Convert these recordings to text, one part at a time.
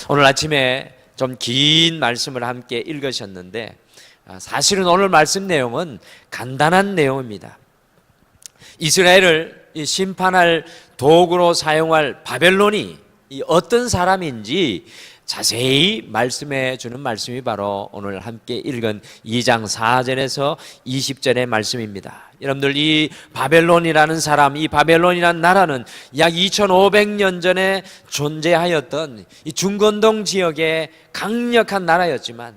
오늘 아침에 좀 긴 말씀을 함께 읽으셨는데 사실은 오늘 말씀 내용은 간단한 내용입니다. 이스라엘을 심판할 도구로 사용할 바벨론이 어떤 사람인지 자세히 말씀해 주는 말씀이 바로 오늘 함께 읽은 2장 4절에서 20절의 말씀입니다. 여러분들, 이 바벨론이라는 사람, 이 바벨론이라는 나라는 약 2500년 전에 존재하였던 이 중건동 지역의 강력한 나라였지만,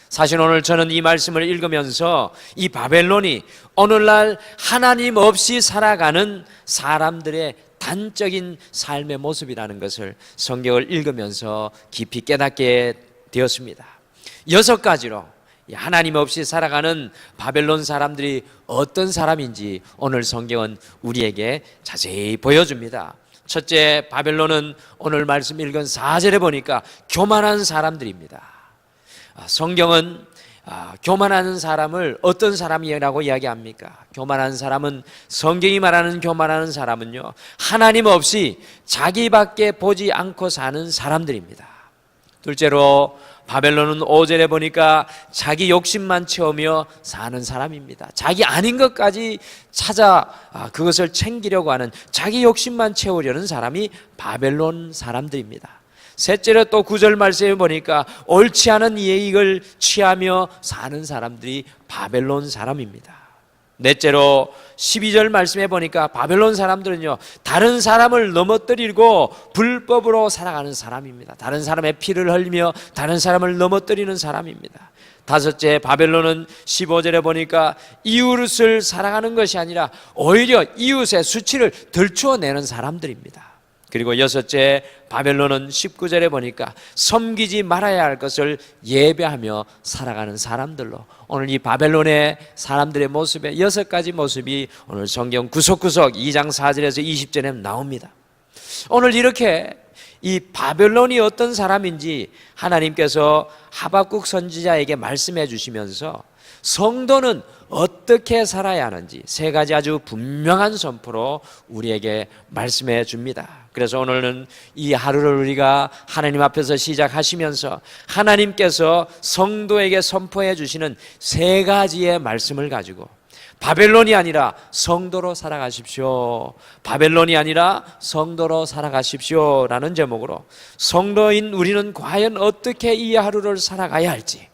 사실 오늘 저는 이 말씀을 읽으면서 이 바벨론이 오늘날 하나님 없이 살아가는 사람들의 단적인 삶의 모습이라는 것을 성경을 읽으면서 깊이 깨닫게 되었습니다. 6가지로 하나님 없이 살아가는 바벨론 사람들이 어떤 사람인지 오늘 성경은 우리에게 자세히 보여줍니다. 첫째, 바벨론은 오늘 말씀 읽은 4절에 보니까 교만한 사람들입니다. 성경은 교만하는 사람을 어떤 사람이라고 이야기합니까? 교만한 사람은, 성경이 말하는 교만하는 사람은요, 하나님 없이 자기밖에 보지 않고 사는 사람들입니다. 둘째로 바벨론은 5절에 보니까 자기 욕심만 채우며 사는 사람입니다. 자기 아닌 것까지 찾아 그것을 챙기려고 하는, 자기 욕심만 채우려는 사람이 바벨론 사람들입니다. 셋째로 또 9절 말씀에 보니까 옳지 않은 이익을 취하며 사는 사람들이 바벨론 사람입니다. 넷째로 12절 말씀에 보니까 바벨론 사람들은요, 다른 사람을 넘어뜨리고 불법으로 살아가는 사람입니다. 다른 사람의 피를 흘리며 다른 사람을 넘어뜨리는 사람입니다. 다섯째, 바벨론은 15절에 보니까 이웃을 사랑하는 것이 아니라 오히려 이웃의 수치를 들추어내는 사람들입니다. 그리고 여섯째, 바벨론은 19절에 보니까 섬기지 말아야 할 것을 예배하며 살아가는 사람들로, 오늘 이 바벨론의 사람들의 모습의 6가지 모습이 오늘 성경 구석구석 2장 4절에서 20절에 나옵니다. 오늘 이렇게 이 바벨론이 어떤 사람인지 하나님께서 하박국 선지자에게 말씀해 주시면서 성도는 어떻게 살아야 하는지 3가지 아주 분명한 선포로 우리에게 말씀해 줍니다. 그래서 오늘은 이 하루를 우리가 하나님 앞에서 시작하시면서 하나님께서 성도에게 선포해 주시는 3가지의 말씀을 가지고 바벨론이 아니라 성도로 살아가십시오, 바벨론이 아니라 성도로 살아가십시오 라는 제목으로 성도인 우리는 과연 어떻게 이 하루를 살아가야 할지,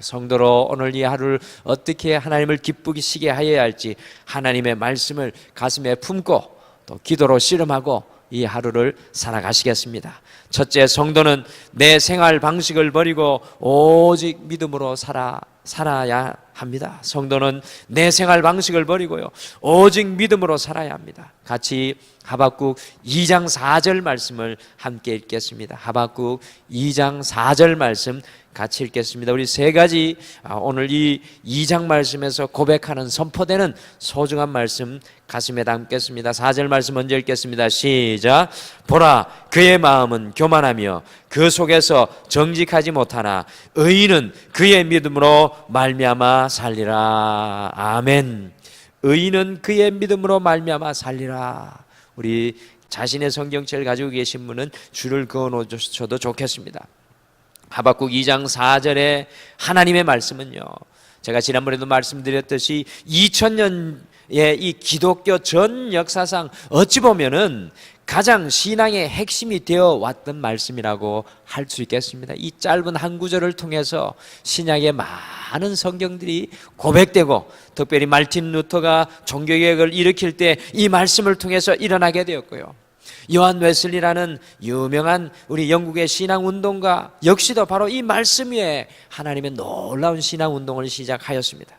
성도로 오늘 이 하루를 어떻게 하나님을 기쁘시게 하여야 할지 하나님의 말씀을 가슴에 품고 또 기도로 씨름하고 이 하루를 살아가시겠습니다. 첫째, 성도는 내 생활 방식을 버리고 오직 믿음으로 살아야 합니다. 성도는 내 생활 방식을 버리고요, 오직 믿음으로 살아야 합니다. 같이 하박국 2장 4절 말씀을 함께 읽겠습니다. 하박국 2장 4절 말씀 같이 읽겠습니다. 우리 3가지 오늘 이 2장 말씀에서 고백하는, 선포되는 소중한 말씀 가슴에 담겠습니다. 4절 말씀 먼저 읽겠습니다. 시작. 보라, 그의 마음은 교만하며 그 속에서 정직하지 못하나 의인은 그의 믿음으로 말미암아 살리라. 아멘. 의인은 그의 믿음으로 말미암아 살리라. 우리 자신의 성경책을 가지고 계신 분은 줄을 그어 놓으셔도 좋겠습니다. 하박국 2장 4절의 하나님의 말씀은요, 제가 지난번에도 말씀드렸듯이 2000년의 이 기독교 전 역사상 어찌 보면은 가장 신앙의 핵심이 되어 왔던 말씀이라고 할 수 있겠습니다. 이 짧은 한 구절을 통해서 신약의 많은 성경들이 고백되고, 특별히 말틴 루터가 종교개혁을 일으킬 때 이 말씀을 통해서 일어나게 되었고요, 요한 웨슬리라는 유명한 우리 영국의 신앙운동가 역시도 바로 이 말씀 위에 하나님의 놀라운 신앙운동을 시작하였습니다.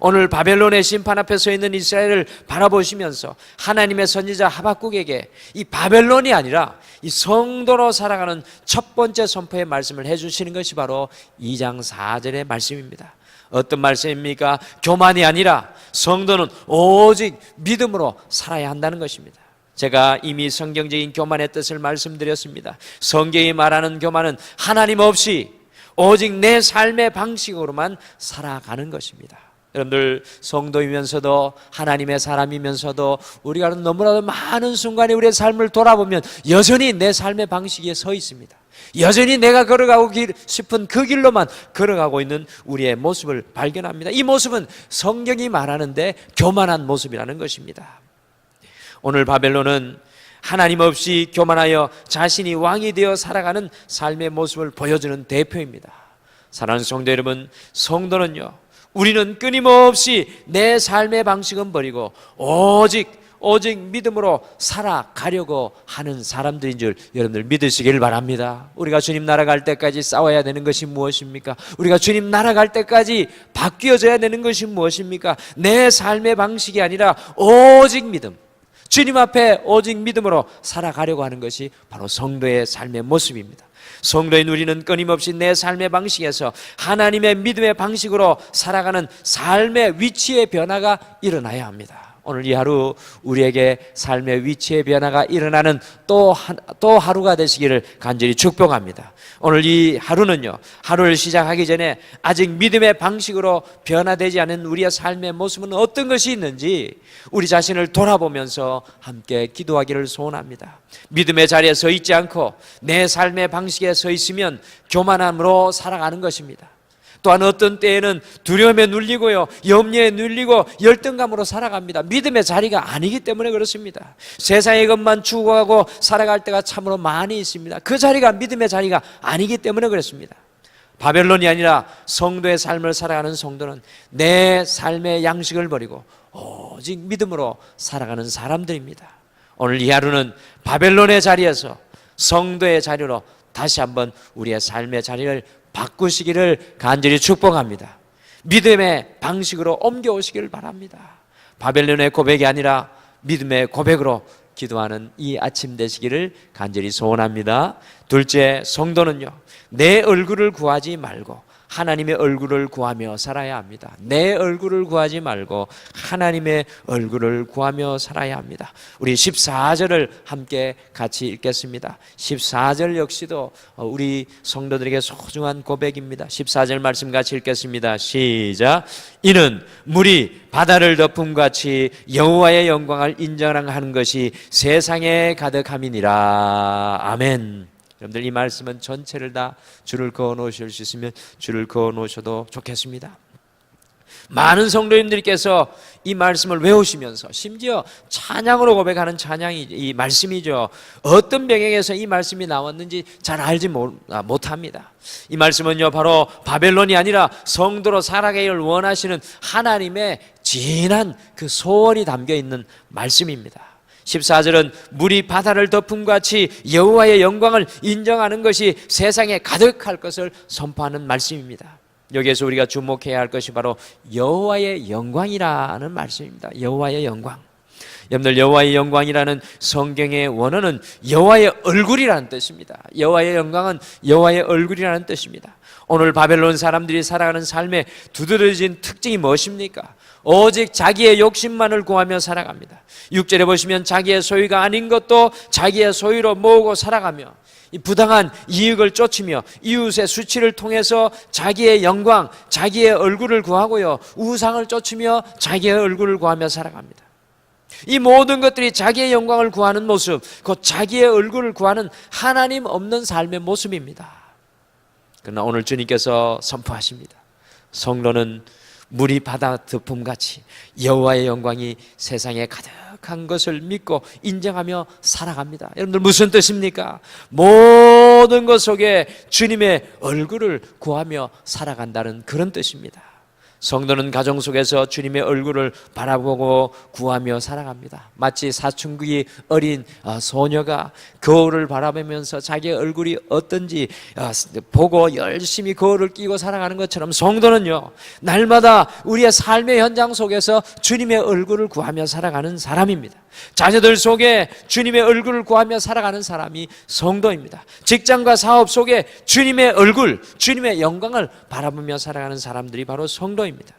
오늘 바벨론의 심판 앞에 서 있는 이스라엘을 바라보시면서 하나님의 선지자 하박국에게 이 바벨론이 아니라 이 성도로 살아가는 첫 번째 선포의 말씀을 해주시는 것이 바로 2장 4절의 말씀입니다. 어떤 말씀입니까? 교만이 아니라 성도는 오직 믿음으로 살아야 한다는 것입니다. 제가 이미 성경적인 교만의 뜻을 말씀드렸습니다. 성경이 말하는 교만은 하나님 없이 오직 내 삶의 방식으로만 살아가는 것입니다. 여러분들, 성도이면서도 하나님의 사람이면서도 우리가 너무나도 많은 순간에 우리의 삶을 돌아보면 여전히 내 삶의 방식에 서 있습니다. 여전히 내가 걸어가고 싶은 그 길로만 걸어가고 있는 우리의 모습을 발견합니다. 이 모습은 성경이 말하는데 교만한 모습이라는 것입니다. 오늘 바벨론은 하나님 없이 교만하여 자신이 왕이 되어 살아가는 삶의 모습을 보여주는 대표입니다. 사랑하는 성도 여러분, 성도는요, 우리는 끊임없이 내 삶의 방식은 버리고 오직 믿음으로 살아가려고 하는 사람들인 줄 여러분들 믿으시길 바랍니다. 우리가 주님 날아갈 때까지 싸워야 되는 것이 무엇입니까? 우리가 주님 날아갈 때까지 바뀌어져야 되는 것이 무엇입니까? 내 삶의 방식이 아니라 오직 믿음, 주님 앞에 오직 믿음으로 살아가려고 하는 것이 바로 성도의 삶의 모습입니다. 성도인 우리는 끊임없이 내 삶의 방식에서 하나님의 믿음의 방식으로 살아가는 삶의 위치의 변화가 일어나야 합니다. 오늘 이 하루 우리에게 삶의 위치의 변화가 일어나는 또 하루가 되시기를 간절히 축복합니다. 오늘 이 하루는요, 하루를 시작하기 전에 아직 믿음의 방식으로 변화되지 않은 우리의 삶의 모습은 어떤 것이 있는지 우리 자신을 돌아보면서 함께 기도하기를 소원합니다. 믿음의 자리에 서 있지 않고 내 삶의 방식에 서 있으면 교만함으로 살아가는 것입니다. 또한 어떤 때에는 두려움에 눌리고요, 염려에 눌리고 열등감으로 살아갑니다. 믿음의 자리가 아니기 때문에 그렇습니다. 세상의 것만 추구하고 살아갈 때가 참으로 많이 있습니다. 그 자리가 믿음의 자리가 아니기 때문에 그렇습니다. 바벨론이 아니라 성도의 삶을 살아가는 성도는 내 삶의 양식을 버리고 오직 믿음으로 살아가는 사람들입니다. 오늘 이 하루는 바벨론의 자리에서 성도의 자리로 다시 한번 우리의 삶의 자리를 바꾸시기를 간절히 축복합니다. 믿음의 방식으로 옮겨오시기를 바랍니다. 바벨론의 고백이 아니라 믿음의 고백으로 기도하는 이 아침 되시기를 간절히 소원합니다. 둘째, 성도는요, 내 얼굴을 구하지 말고 하나님의 얼굴을 구하며 살아야 합니다. 내 얼굴을 구하지 말고 하나님의 얼굴을 구하며 살아야 합니다. 우리 14절을 함께 같이 읽겠습니다. 14절 역시도 우리 성도들에게 소중한 고백입니다. 14절 말씀 같이 읽겠습니다. 시작. 이는 물이 바다를 덮음같이 여호와의 영광을 인정하는 것이 세상에 가득함이니라. 아멘. 여러분들 이 말씀은 전체를 다 줄을 그어 놓으실 수 있으면 줄을 그어 놓으셔도 좋겠습니다. 많은 성도님들께서 이 말씀을 외우시면서 심지어 찬양으로 고백하는 찬양이 이 말씀이죠. 어떤 배경에서 이 말씀이 나왔는지 잘 알지 못합니다. 이 말씀은요, 바로 바벨론이 아니라 성도로 살아가기를 원하시는 하나님의 진한 그 소원이 담겨 있는 말씀입니다. 14절은 물이 바다를 덮음같이 여호와의 영광을 인정하는 것이 세상에 가득할 것을 선포하는 말씀입니다. 여기에서 우리가 주목해야 할 것이 바로 여호와의 영광이라는 말씀입니다. 여호와의 영광. 여러분들, 여호와의 영광이라는 성경의 원어는 여호와의 얼굴이라는 뜻입니다. 여호와의 영광은 여호와의 얼굴이라는 뜻입니다. 오늘 바벨론 사람들이 살아가는 삶의 두드러진 특징이 무엇입니까? 오직 자기의 욕심만을 구하며 살아갑니다. 6절에 보시면 자기의 소유가 아닌 것도 자기의 소유로 모으고 살아가며 이 부당한 이익을 쫓으며 이웃의 수치를 통해서 자기의 영광, 자기의 얼굴을 구하고요, 우상을 쫓으며 자기의 얼굴을 구하며 살아갑니다. 이 모든 것들이 자기의 영광을 구하는 모습, 곧 자기의 얼굴을 구하는 하나님 없는 삶의 모습입니다. 그러나 오늘 주님께서 선포하십니다. 성도는 물이 바다 덮음같이 여호와의 영광이 세상에 가득한 것을 믿고 인정하며 살아갑니다. 여러분들 무슨 뜻입니까? 모든 것 속에 주님의 얼굴을 구하며 살아간다는 그런 뜻입니다. 성도는 가정 속에서 주님의 얼굴을 바라보고 구하며 살아갑니다. 마치 사춘기 어린 소녀가 거울을 바라보면서 자기의 얼굴이 어떤지 보고 열심히 거울을 끼고 살아가는 것처럼 성도는요, 날마다 우리의 삶의 현장 속에서 주님의 얼굴을 구하며 살아가는 사람입니다. 자녀들 속에 주님의 얼굴을 구하며 살아가는 사람이 성도입니다. 직장과 사업 속에 주님의 얼굴, 주님의 영광을 바라보며 살아가는 사람들이 바로 성도입니다.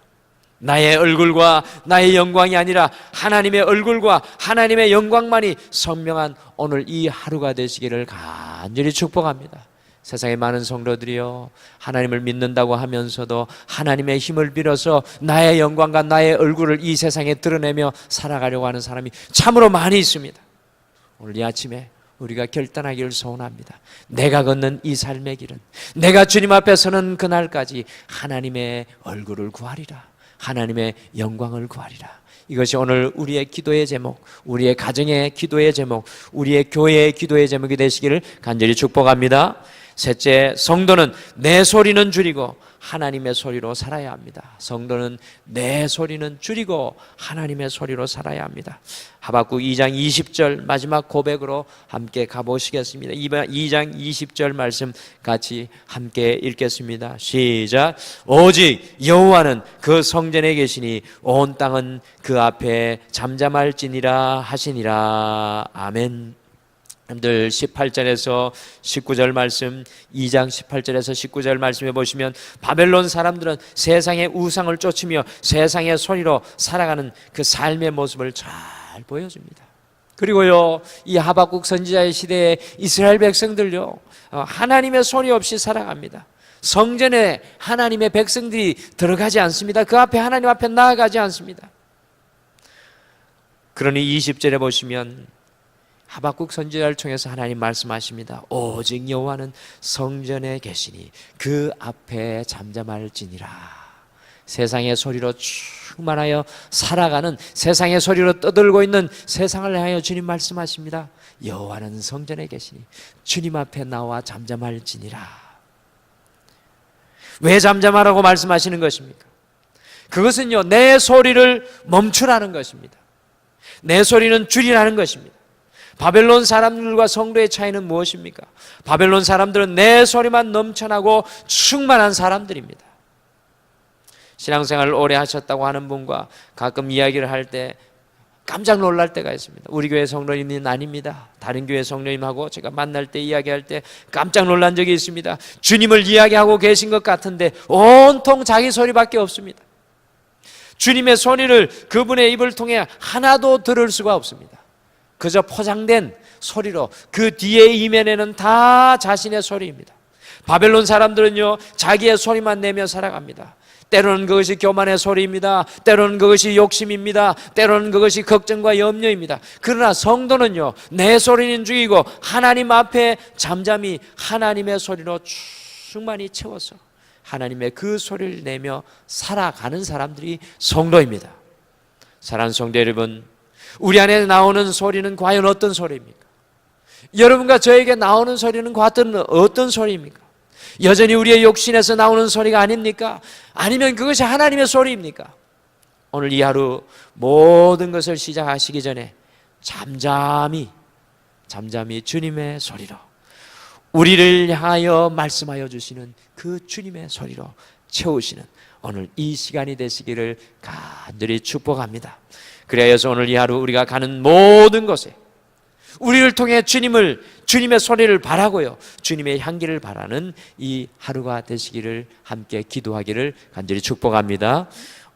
나의 얼굴과 나의 영광이 아니라 하나님의 얼굴과 하나님의 영광만이 선명한 오늘 이 하루가 되시기를 간절히 축복합니다. 세상의 많은 성도들이요, 하나님을 믿는다고 하면서도 하나님의 힘을 빌어서 나의 영광과 나의 얼굴을 이 세상에 드러내며 살아가려고 하는 사람이 참으로 많이 있습니다. 오늘 이 아침에 우리가 결단하기를 소원합니다. 내가 걷는 이 삶의 길은, 내가 주님 앞에 서는 그날까지 하나님의 얼굴을 구하리라, 하나님의 영광을 구하리라. 이것이 오늘 우리의 기도의 제목, 우리의 가정의 기도의 제목, 우리의 교회의 기도의 제목이 되시기를 간절히 축복합니다. 셋째, 성도는 내 소리는 줄이고 하나님의 소리로 살아야 합니다. 성도는 내 소리는 줄이고 하나님의 소리로 살아야 합니다. 하박국 2장 20절 마지막 고백으로 함께 가보시겠습니다. 2장 20절 말씀 같이 함께 읽겠습니다. 시작. 오직 여호와는 그 성전에 계시니 온 땅은 그 앞에 잠잠할지니라 하시니라. 아멘. 여러분들 18절에서 19절 말씀, 2장 18절에서 19절 말씀에 보시면 바벨론 사람들은 세상의 우상을 쫓으며 세상의 소리로 살아가는 그 삶의 모습을 잘 보여줍니다. 그리고요, 이 하박국 선지자의 시대에 이스라엘 백성들요, 하나님의 소리 없이 살아갑니다. 성전에 하나님의 백성들이 들어가지 않습니다. 그 앞에 하나님 앞에 나아가지 않습니다. 그러니 20절에 보시면 하박국 선지자를 통해서 하나님 말씀하십니다. 오직 여호와는 성전에 계시니 그 앞에 잠잠할지니라. 세상의 소리로 충만하여 살아가는, 세상의 소리로 떠들고 있는 세상을 향하여 주님 말씀하십니다. 여호와는 성전에 계시니 주님 앞에 나와 잠잠할지니라. 왜 잠잠하라고 말씀하시는 것입니까? 그것은요, 내 소리를 멈추라는 것입니다. 내 소리는 줄이라는 것입니다. 바벨론 사람들과 성도의 차이는 무엇입니까? 바벨론 사람들은 내 소리만 넘쳐나고 충만한 사람들입니다. 신앙생활을 오래 하셨다고 하는 분과 가끔 이야기를 할 때 깜짝 놀랄 때가 있습니다. 우리 교회 성도님은 아닙니다. 다른 교회 성도님하고 제가 만날 때 이야기할 때 깜짝 놀란 적이 있습니다. 주님을 이야기하고 계신 것 같은데 온통 자기 소리밖에 없습니다. 주님의 소리를 그분의 입을 통해 하나도 들을 수가 없습니다. 그저 포장된 소리로 그 뒤에 이면에는 다 자신의 소리입니다. 바벨론 사람들은요, 자기의 소리만 내며 살아갑니다. 때로는 그것이 교만의 소리입니다. 때로는 그것이 욕심입니다. 때로는 그것이 걱정과 염려입니다. 그러나 성도는요, 내 소리는 죽이고 하나님 앞에 잠잠히 하나님의 소리로 충만히 채워서 하나님의 그 소리를 내며 살아가는 사람들이 성도입니다. 사랑하는 성도 여러분, 우리 안에 나오는 소리는 과연 어떤 소리입니까? 여러분과 저에게 나오는 소리는 과연 어떤 소리입니까? 여전히 우리의 욕심에서 나오는 소리가 아닙니까? 아니면 그것이 하나님의 소리입니까? 오늘 이 하루 모든 것을 시작하시기 전에 잠잠히 주님의 소리로, 우리를 향하여 말씀하여 주시는 그 주님의 소리로 채우시는 오늘 이 시간이 되시기를 간절히 축복합니다. 그래서 오늘 이 하루 우리가 가는 모든 곳에 우리를 통해 주님의 소리를 바라고요, 주님의 향기를 바라는 이 하루가 되시기를 함께 기도하기를 간절히 축복합니다.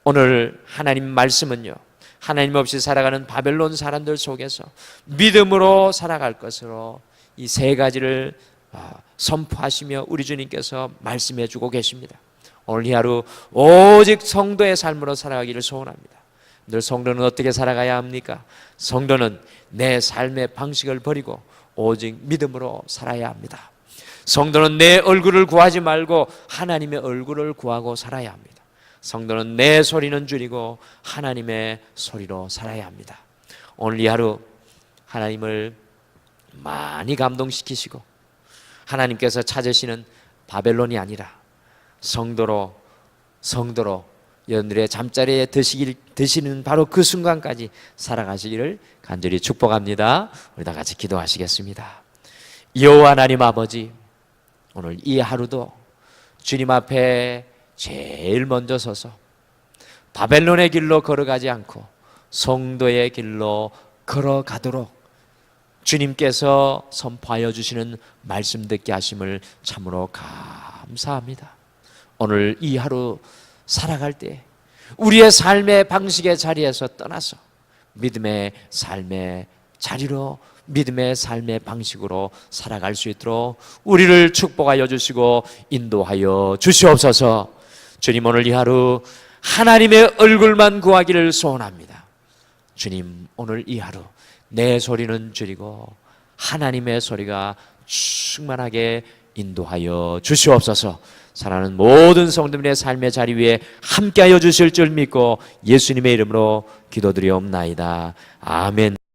오늘 하나님 말씀은요, 하나님 없이 살아가는 바벨론 사람들 속에서 믿음으로 살아갈 것으로 이 세 가지를 선포하시며 우리 주님께서 말씀해 주고 계십니다. 오늘 이 하루 오직 성도의 삶으로 살아가기를 소원합니다. 늘 성도는 어떻게 살아가야 합니까? 성도는 내 삶의 방식을 버리고 오직 믿음으로 살아야 합니다. 성도는 내 얼굴을 구하지 말고 하나님의 얼굴을 구하고 살아야 합니다. 성도는 내 소리는 줄이고 하나님의 소리로 살아야 합니다. 오늘 이 하루 하나님을 많이 감동시키시고 하나님께서 찾으시는 바벨론이 아니라 성도로 여러분들의 잠자리에 드시는 바로 그 순간까지 살아가시기를 간절히 축복합니다. 우리 다 같이 기도하시겠습니다. 여호와 하나님 아버지, 오늘 이 하루도 주님 앞에 제일 먼저 서서 바벨론의 길로 걸어가지 않고 성도의 길로 걸어가도록 주님께서 선포하여 주시는 말씀 듣게 하심을 참으로 감사합니다. 오늘 이 하루 살아갈 때 우리의 삶의 방식의 자리에서 떠나서 믿음의 삶의 자리로, 믿음의 삶의 방식으로 살아갈 수 있도록 우리를 축복하여 주시고 인도하여 주시옵소서. 주님, 오늘 이 하루 하나님의 얼굴만 구하기를 소원합니다. 주님, 오늘 이 하루 내 소리는 줄이고 하나님의 소리가 충만하게 인도하여 주시옵소서. 사랑하는 모든 성도들의 삶의 자리 위에 함께하여 주실 줄 믿고 예수님의 이름으로 기도드리옵나이다. 아멘.